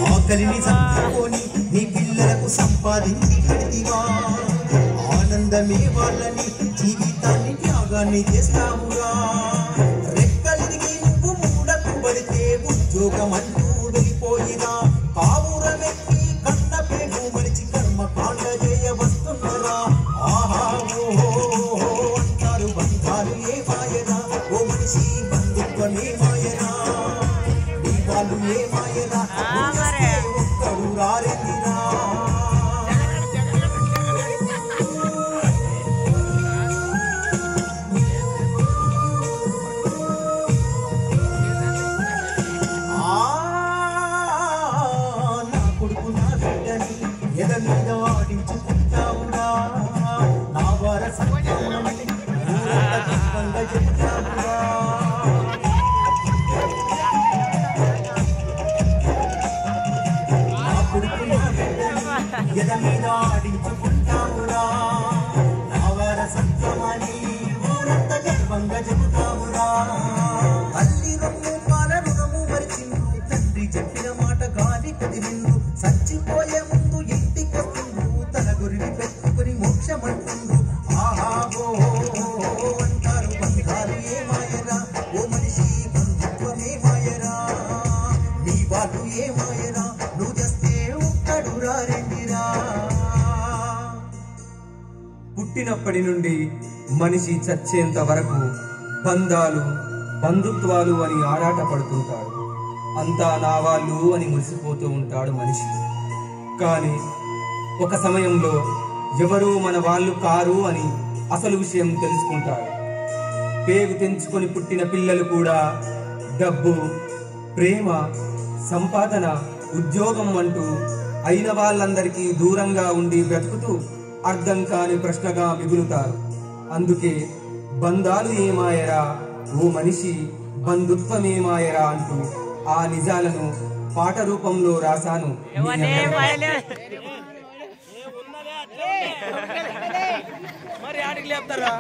ఆకలిని చంపుకొని నీ పిల్లలకు సంపాదించి పెడితివా ఆనందమే వాళ్ళని జీవితాన్ని త్యాగాన్ని చేస్తావురా రెక్కలిరిగి నువ్వు మూడకు పడితే ఉద్యోగం అంటూ వెళ్ళిపోయినా పావురమెక్కి కన్న పేగు మరిచి కర్మకాండ చేయ వస్తున్నారా ఆహా ఓహో అంటారు బంధాలు ఏ మాయనా ఓ మనిషి బంధుత్వమే మాయనా నీ వాళ్ళు ఏ మాయనా ఒక్కడు రారెందిరా ఎద మీద ఆడించుకుంటావురా నా వారసత్వం చెప్తావురా నా కొడుకు నా బిడ్డని ఎద మీద ఆడించుకుంటావురా నా వారసత్వమని ఊరంతా గర్వంగా చెబుతావురా తల్లి రొమ్ము పాల రుణము మరిచిండు తండ్రి చెప్పిన మాట గాలి కుదిరిండు చచ్చిపోయే ముందు ఇంటికొస్తుండ్రు తన గురిని పెట్టుకుని మోక్షమంటుండ్రు ఆహా ఓ అంటారు బంధాలు ఏ మాయరా ఓ మనిషి బంధుత్వమే మాయరా నీ వాళ్ళు ఏ మాయరా నువ్వు చేస్తే ఒక్కడు రారెండిరా పుట్టినప్పటి నుండి మనిషి చచ్చేంత వరకు బంధాలు బంధుత్వాలు అని ఆరాట పడుతుంటాడు అంతా నా వాళ్ళు అని మురిసిపోతూ ఉంటాడు మనిషి కానీ ఒక సమయంలో ఎవరూ మన వాళ్ళు కారు అని అసలు విషయం తెలుసుకుంటాడు పేగు తెంచుకొని పుట్టిన పిల్లలు కూడా డబ్బు ప్రేమ సంపాదన ఉద్యోగం అంటూ అయిన వాళ్ళందరికీ దూరంగా ఉండి బ్రతుకుతూ అర్థం కాని ప్రశ్నగా మిగులుతారు అందుకే బంధాలు ఏమాయరా ఓ మనిషి బంధుత్వమేమాయరా అంటూ ఆ నిజాలను పాట రూపంలో రాశాను మరి ఆడికి లేపుతారా